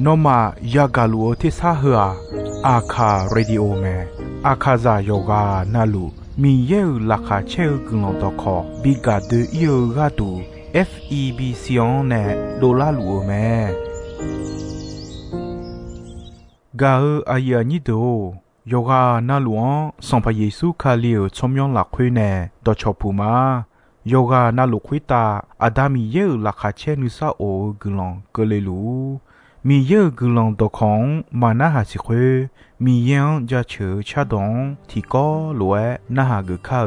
นอมายากาลูที่ซาหัวอาคาเรดิโอเมอาคาซาโยกานาลูมีเยอลักาเชลกุลตอคอบิกาเดเยกาตู FEB ซิออนเนโดลาลูเมกาอายานิโดโยกานาลวงสัมพเยซูคาเลียวชมยองหลักคุยเนดอชอปูมาโยกานาลุคุยตาอาดามีเยอลักาเชนุซาโอกุลองกเลลูมีเยอะกุลองตอของมานาหาสิคุมียังจะเชื่อชาดงที่ก็ลวยนาหากึข้า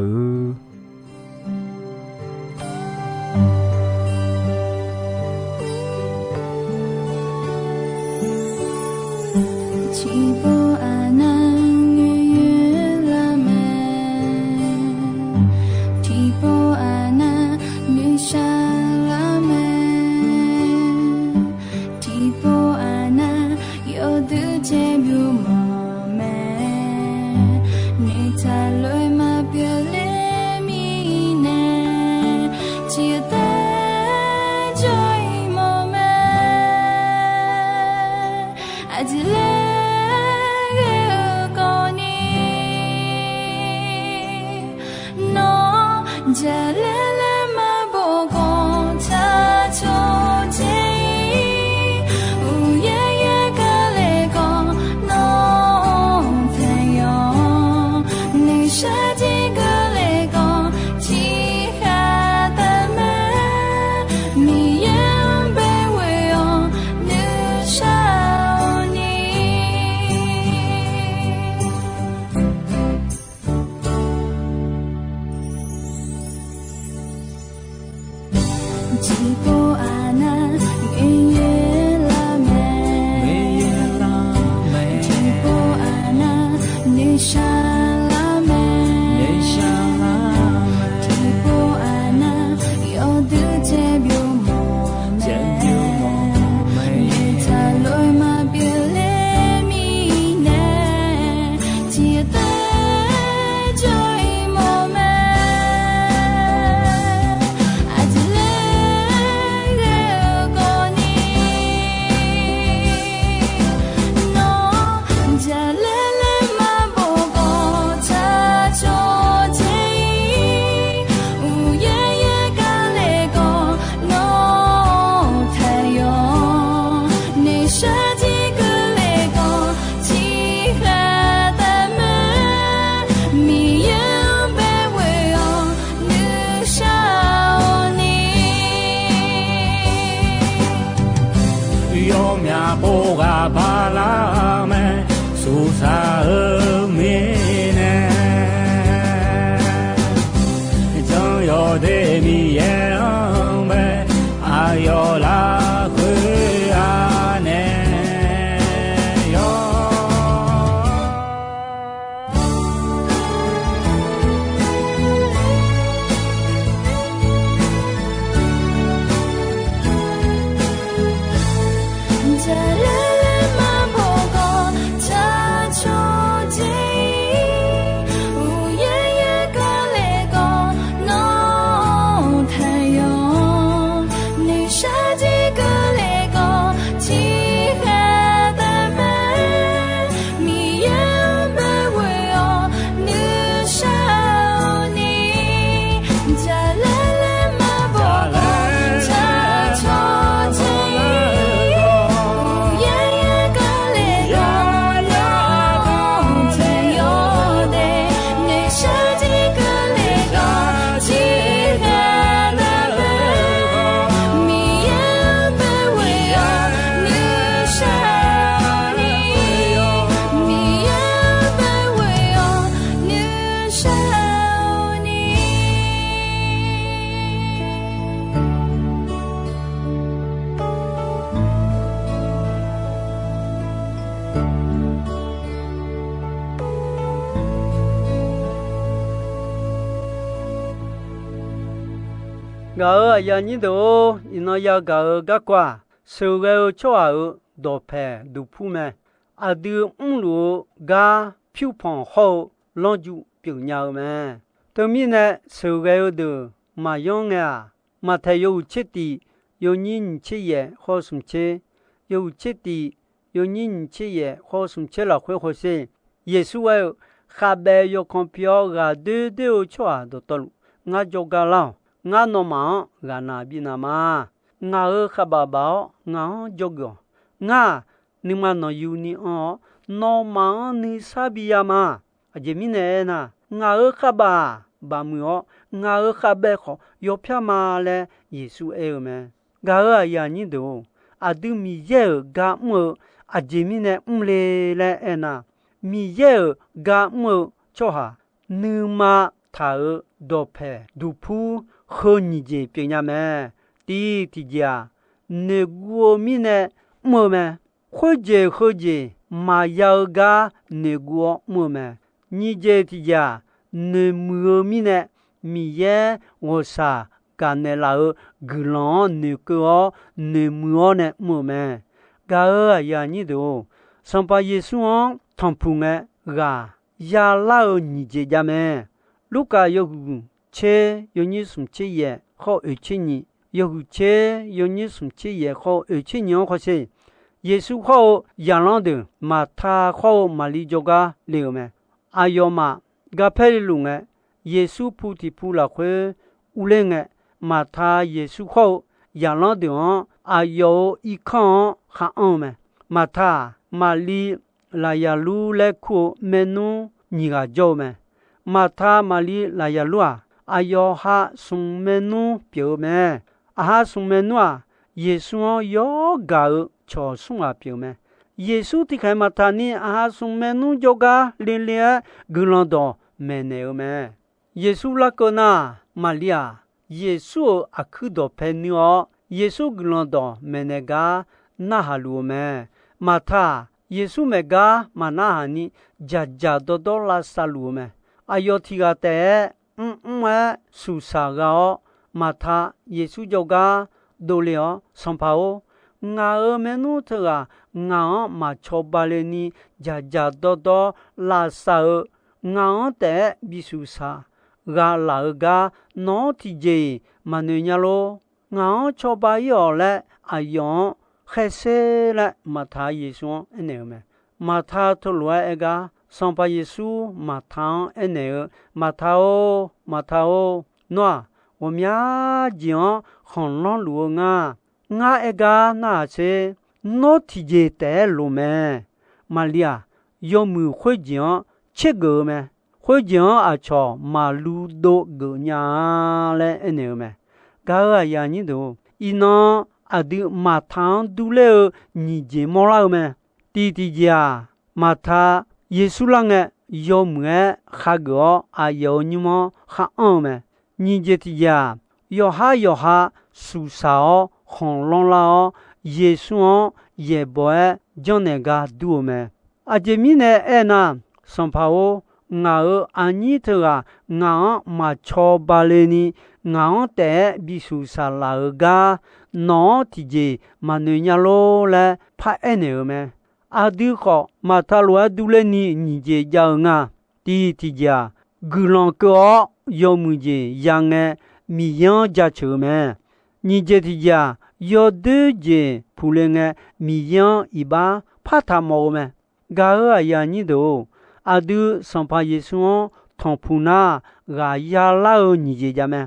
个呀你都那要个瓜，收个巧儿多拍都铺咩，啊都路个票房好，老就表nhau咩，对面呢收个都嘛用啊，嘛太有切的，有人切也好什切，有切的有人切也好什切了会好些。耶稣哎，下边有看票个对错都到路，我就个了，我那么个那边那么，我下巴包我就个，我你们那有你哦，那么你啥比呀嘛？阿姐咪呢那，我下巴把木哦，我下边好有票嘛嘞，耶稣哎么，我呀你都，阿都咪耶个么，阿姐咪呢嘞嘞哎那。mi ye ga mo cho ha nu ma tha do phe du phu kho ni je pye nya me ti ja ne guo mi ne mo me kho je ma ya ga ne guo mo me ni je ti ja ne mu mi ne mi ye wo sa ga ne la glon ne ko ne mu ne mo me ga ya ni do san pa yesu on thằng phụ nghe gà ya lao nhị chế gia mẹ lúc cả yêu chế yêu như sum chế ye họ ở chế nhị yêu chế yêu như sum chế ye họ ở chế nhị họ sẽ Giêsu họ ya lao được mà tha họ mà li joga liu mẹ ayo mà gặp phải lu nghe Giêsu phụ thì phụ là khuê u lên nghe mà tha Giêsu họ ya lao được ayo i khang ha on mẹ mà tha mà li la ya lu le ku menu ni ga jo me ma tha mali la ya lu ayo ha sung menu pyo me a ha sung menu yesu yo ga cho sung pyo me yesu ti khai ma tha ni a ha sung menu jo ga le le gulon do me ne me yesu la ko na malia yesu akhu do phe ni o yesu gulon do me ne ga na ha lu me ma tha Yesu mega manahani jaja do la salume ayotiga te susagao mata Yesu joga doleo sampao nga menu tega nga ma chobaleni jaja do la sa nga te bisusa ga la ga no tije manunyalo nga chobayo le ayon khese la matha yesu ene me matha to lwa ega sampa yesu matha ene matha o no wo mya jion khon lon lu nga ega na che no ti je te lu me malia yo mu khwe jion che go me khwe jion a cho ma lu do go nya le ene me ga ya ni do ino adu matang dule ni je mo la me ti ja mata yesu la nge yo mwe kha go a yo ni mo kha on me ni je ti ja yo ha su sa hon lon la yesu ye boe jone ga du me a je mi ne e na san pa o nga ani te ga nga ma cho ba le ni nga te bi su sa la ga no ti je manunya lo la pha ene me adu ko mata lo du le ni je ja nga ti ja gulon ko yo mu je yang e mi yan ja chu me ni je ti ja yo de je pu le nge mi yan i ba pha tha mo me ga ya ni do adu san pa yesu thong pu na ga ya la ni je ja me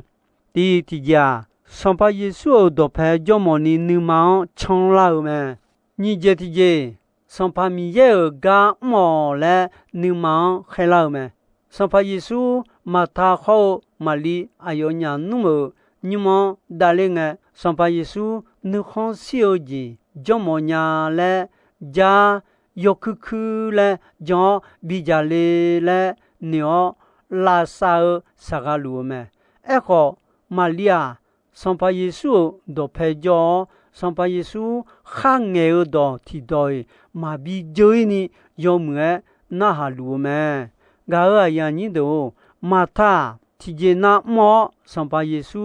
ti ja san pa yesu do phe jo mo ni nu ma chong la me ni je ti je san pa mi ye ga mo le nu ma khe la me san pa yesu ma tha kho ma li ayo nya nu mo ni mo da le nge san pa yesu nu khon si o ji jo mo nya le ja yo ku le jo bi ja le ni o la sa ga lu me e ko malia san pa yesu do phe jo san pa yesu kha nge do ti doi ma bi joi ni yo mwe na ha lu me ga ya ni do ma tha ti je na mo san pa yesu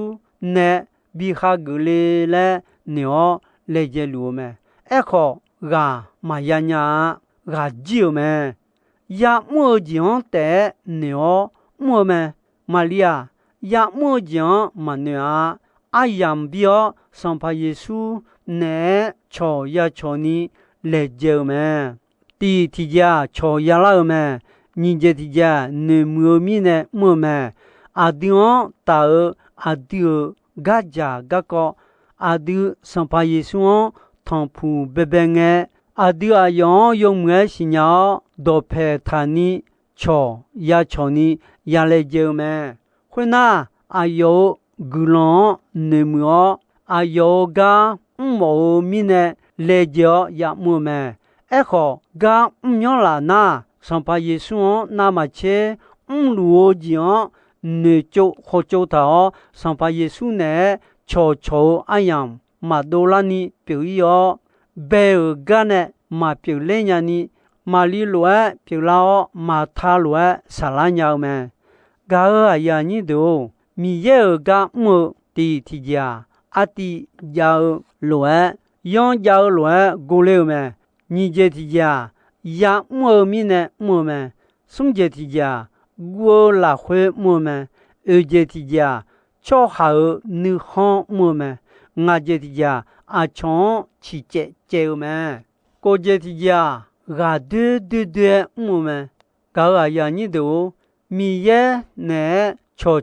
ne bi kha gule le ni o le je lu me e ko ga ma ya nya ga ji me ya mo ji on te ni o mo me malia ya mo jian ma ne a ayam bio 上怕耶稣呢朝呀朝你来救们，第提家朝呀老们，你这提家你莫米呢莫们，阿丁大尔阿丢嘎家嘎个阿丢上怕耶稣汤普贝贝个阿丢阿样用个是鸟多陪他你朝呀朝你呀来救们，会那阿有古浪你莫阿有个莫米呢来救呀莫们。echo ga myola na sampa yesu na ma che luo jian ne cho ho cho ta sampa yesu ne cho cho ayam ma do la ni piu yo be ga ne ma piu le nya ni ma li lo piu la ma tha lo sa la nya me ga a ya ni do mi ye ga mo ti ti ja a ti ja lo yon ja lo go le me你这提家呀莫米呢莫们，宋这提家我拉回莫们，二这提家超好你好莫们，我这提家阿强去接们，我这提家阿对莫们，搞啊呀你都米也呢超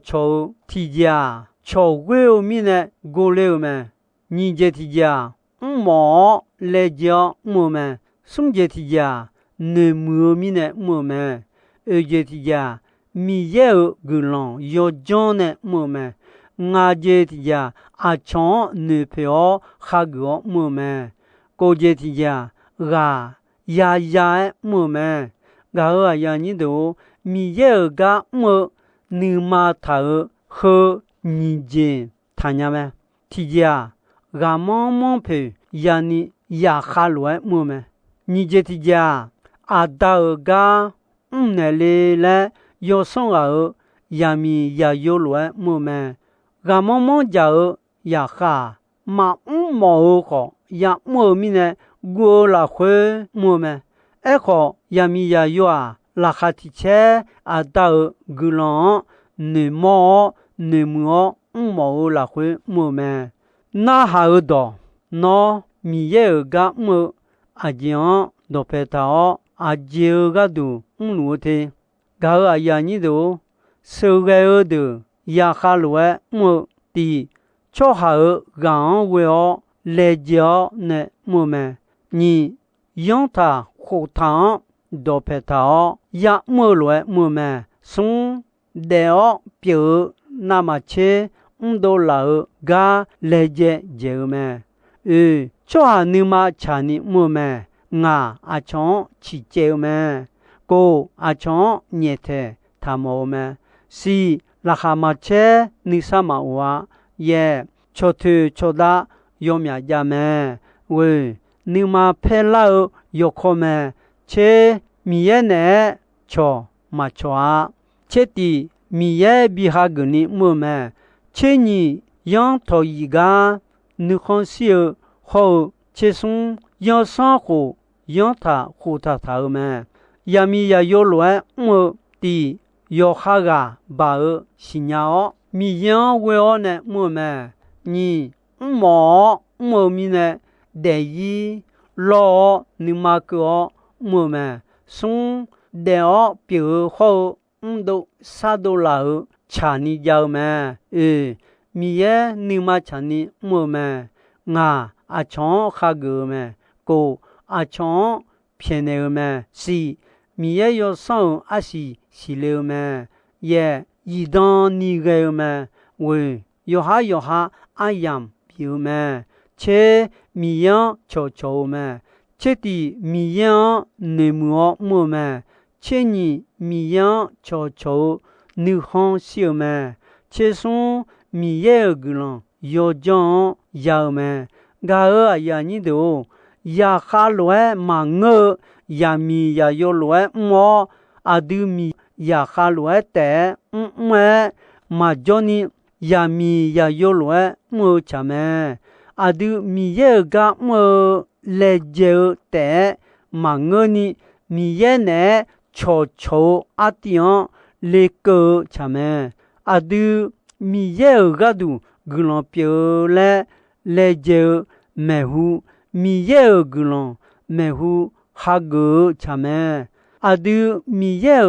提家超过米呢过了们，你这提家毛来讲莫们。宋杰提家，你莫米呢莫们，二杰提家，米也有个人要讲呢莫们，我杰提家阿强女朋友哈个莫们，高杰提家啊呀莫们，我呀你都米也有个莫，你妈头和你姐他娘们提家，俺忙陪呀你呀哈乱莫们。你这提家阿达尔嘎那里来要送儿呀米呀有乱莫们，俺忙家儿呀哈嘛毛好呀莫米呢过了会莫们，爱好呀米呀有啊拉哈提车阿达尔个人你毛了会莫们，那还有多那米也有个莫。阿讲都陪他阿舅个都路的，搞阿呀你都手个都呀哈罗么的，恰好让我来教呢么们，你用他火汤都陪他呀么罗么们，送的表那么切都老个来教们，cho ni ma cha ni mo me nga a chon chi che me ko a chon nye the tha mo me si la ha ma che ni sa ma wa ye cho thu cho da yo mya ja me we ni ma phe la yo kho me che mi ye ne cho ma cho che ti mi ye bi ha gu ni mo me che ni yang to yi ga ni khon si后切松要上火，要他火他们，呀米呀有乱么的，要哈个把尔新娘米样为我呢么们，你毛米呢得意老你妈个么们，送的表后都啥都老查你家们，米也你妈查你么们，啊。阿强哈个么，个阿强偏那么是，米也要上阿是了么，也一当你个么，喂，要哈阿样表么，且米样悄么，且的米样你么么，且你米样悄你好笑么，且送米也个人要讲要么。ga ya ni do ya kha lue ma nge ya mi ya yo lue mo adu mi ya kha lue te me ma joni ya mi ya yo lue mo cha me adu mi ye ga mo le je te ma nge ni mi ye ne cho atian le ko cha me adu mi ye ga du gulon pio le 来就美乎米耶个龙美乎哈个cha me阿都米耶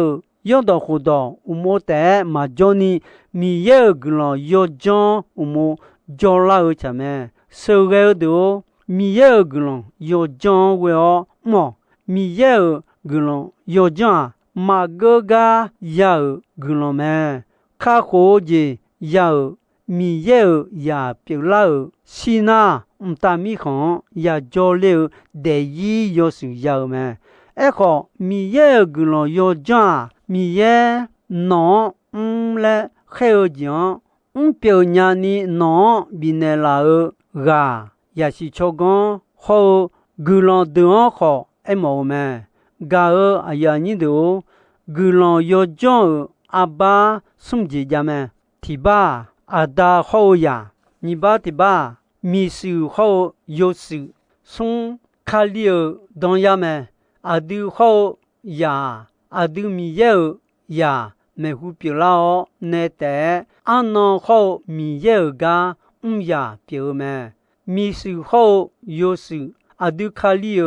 用到活到我们的马叫你米耶个龙要讲我们叫啦个cha me收个都米耶个龙要讲为哦么米耶个龙要讲马个个要个龙me卡好的要米耶也表了是那大米行也做了第一要是要me个米耶个龙要讲米耶孬来还讲表伢你孬比那拉个也是说讲好个龙都好毛me个哎呀你都个龙要讲阿爸送姐家me提吧阿达好呀你把提吧米数好有数送卡里当呀me阿都好呀阿都米耶呀没胡表了那得安那好米耶个呀表me米数好有数阿都卡里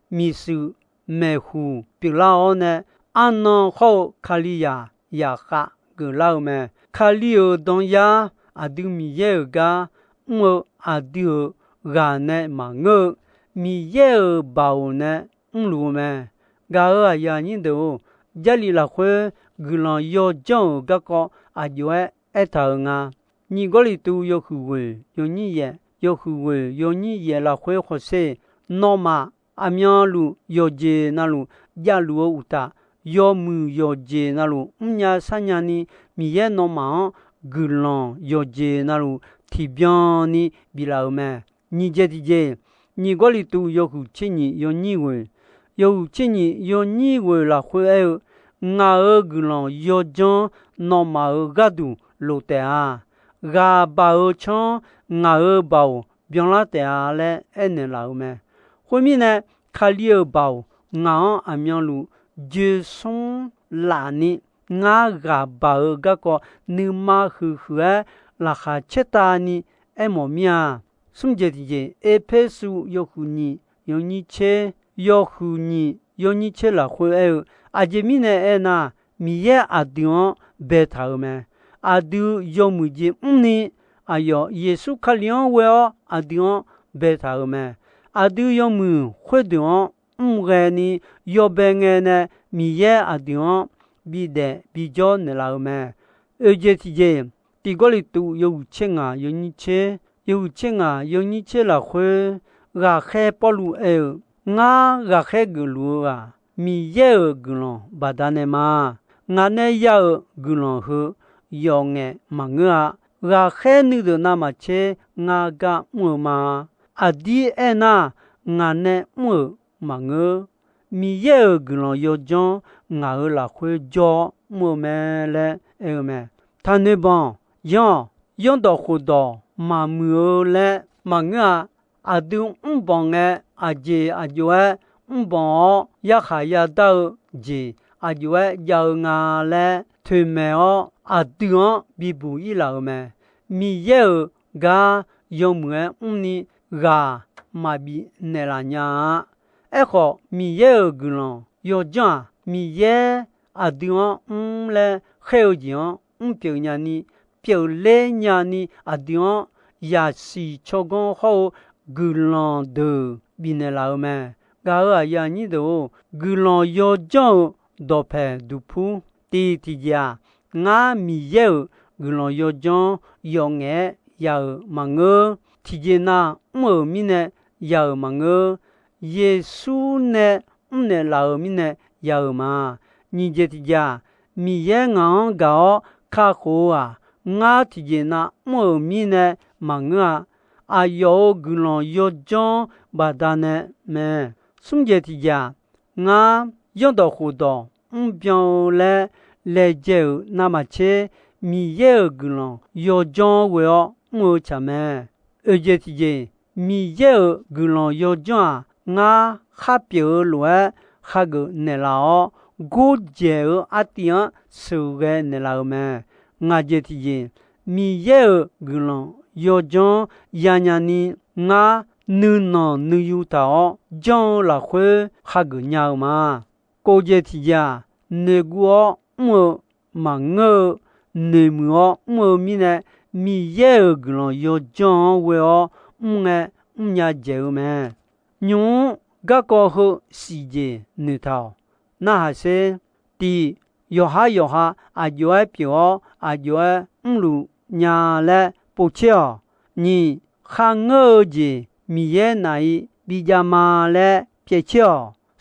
米数没胡表了呢安那好卡里呀哈个老me卡里当呀阿都米耶个我阿都个呢嘛我米耶包呢路me个呀你都家里la会个人要讲个个阿就爱头啊你个里都有互为有你也有互为有你也la会或是那么阿苗路有节那路家路有大有木有节那路呀三年呢米也那么个人有节那路提边呢比老么你这的节你个里都有互亲你有你为有亲你有你为la会nga个人要讲那么个都路的啊个包枪nga包变了的啊嘞那老么后面呢卡里包nga阿苗路就送拉呢nga个包个个你妈呵呵拉哈切达呢毛面送这的配数有乎你有你切有乎你有你切了会阿杰米呢那米耶阿丁贝塔me阿都有木吉呢哎哟耶稣卡里为阿丁贝塔me阿都有木会丁个呢有别个呢米耶阿丁比的比较呢老me这些第个里都有钱啊有你切有钱啊有你切了会个海保路nga个海个路啊米耶个龙巴达呢嘛我呢要个龙和用的嘛我海你的那么切我个么嘛阿弟那我呢么嘛米耶个龙要讲我啦会叫么么嘞么他那帮用到活到嘛么嘞嘛阿都帮的阿姐阿舅帮呀哈呀到姐阿舅要我嘞推me阿都比不一老me米耶个用么呢个嘛比那啦呀好米耶个咯要讲米耶阿都嘞还有讲表伢呢表嘞伢呢阿都也是超讲好个咯的比那老me个呀你都个咯要讲多陪都铺第家我米耶个咯要讲用的要嘛提前那么米呢要嘛耶稣呢呢老米呢要嘛你这家米耶我搞卡好啊我提前那么米呢嘛阿有个咯要讲巴达呢me送这家我用到活到表嘞来就那么切米耶个咯要讲为我cha me这些米耶个咯要讲我哈表了哈个那老古节阿点收个那老me我这些米耶个咯 yo John yanyani nga nu no nu yu tao John la khwe khag nyao ma ko je ti ja ne guo mo ma ngo ne mu mo mi ne mi ye glon yo John we o nge nya je me nyu ga ko ho si je ne tao na ha se ti yo ha a yo ai pyo a yo lu nya le po cheo ni kha ngo je mi ye nai bi ja ma le pye cheo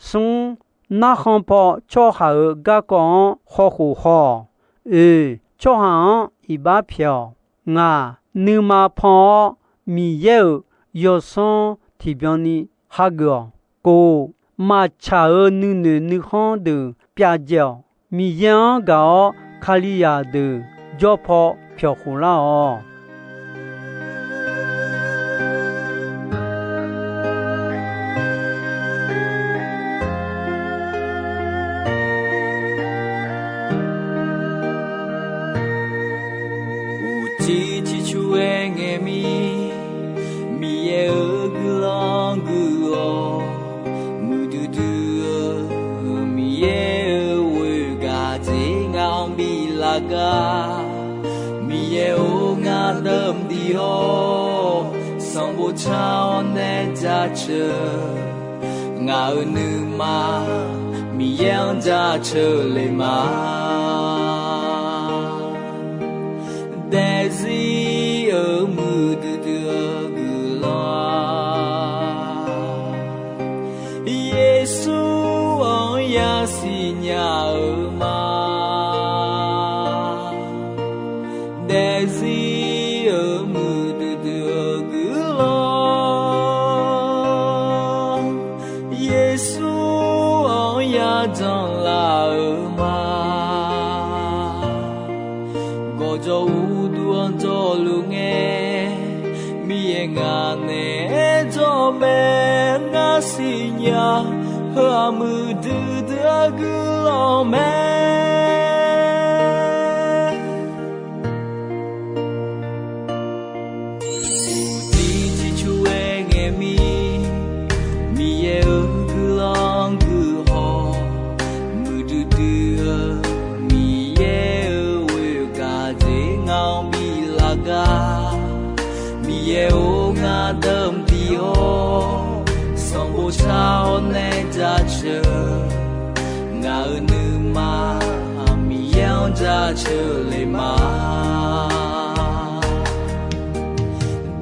sung na khon po cho ha ga ko ho hu ho cho ha i ba pyo nga nu ma pho mi ye yo son ti byon ni ha go ko ma cha nu ne nu hon de pya jeo mi yan ga khali ya de jo pho phyo khu la o mi ye o nga đâm đi ho song bo chao ne ja che nga nu ma mi yang ja che le ma de zi ở mu de gu la Yesu on ya si nya ma Desi mu de gulo Yesu ya jong la ma go jo u duan jo lu nge mi nga ne jo me nga si nya ha mu de gulo me đâm đi ho song bo chao ne ja che nga nu ma mi yang ja che le ma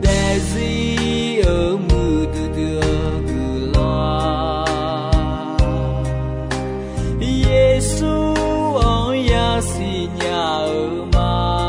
de zi ở mu de gu la Yesu on ya si nya ma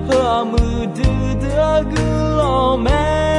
Hơ mư đưa gư lo mẹ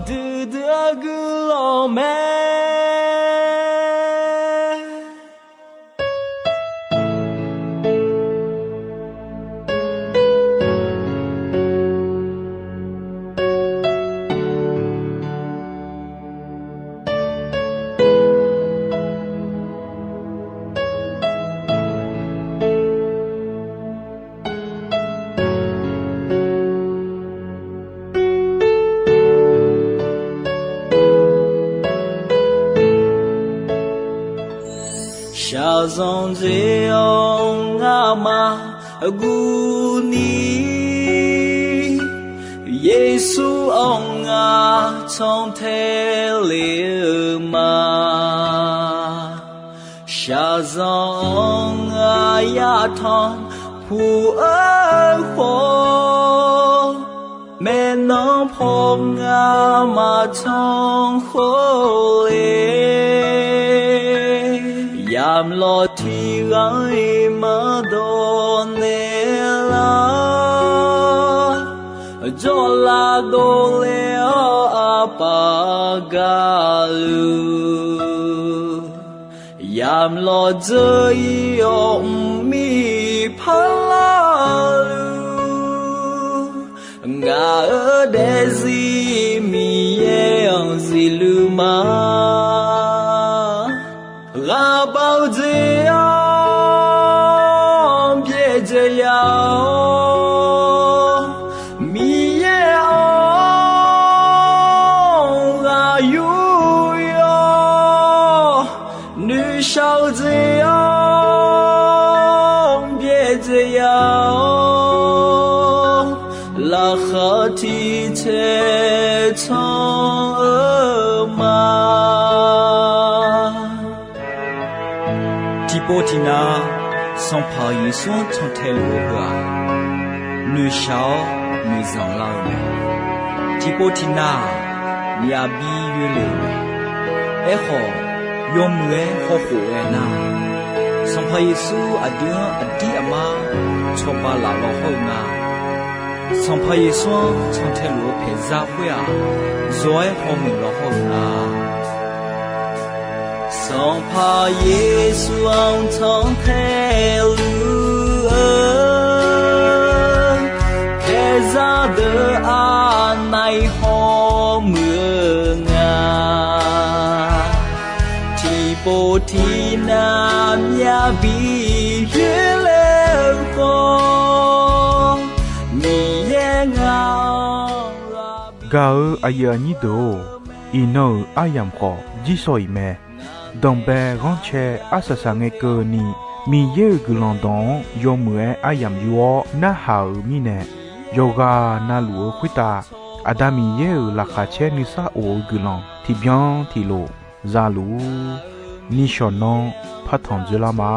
du de gulome小松只有阿妈古你，耶稣啊从天流嘛，小松啊呀痛普恩火，没能碰阿妈从火里。Yam lo thi gai ma do ne la jo la do le apa ga lu Yam lo zai yo mi pa la lu nga de zi mi ye on zi lu ma Ra bao giờ biết giờ mi ye ra yu yo nữ sao giờ biết giờ là khát thì thế trong mà Tipotina son pa yi son ton tel wa nu shao nu zang la we Tipotina ya bi yue le e ho yom le ho ho e na son pa yi su adi ama chopa la lo ho na son pa yi son ton tel wo pe za hu ya zoi ho mu lo ho na Son pa Yesu ang tong telu Keza de anai ho mưa nga Ti po ti nam ya bi yue le ho Mi ye nga Gao aya ni do ino ayam ko jisoi me Đồng bè gong che asasa nghe cơ ni mi ye gulong dong yo mue ayam yuo na hao mi ne yoga na luo khita adami ye la kha che ni sa o gulong ti bien ti lo za lu ni shonon phathon jela ma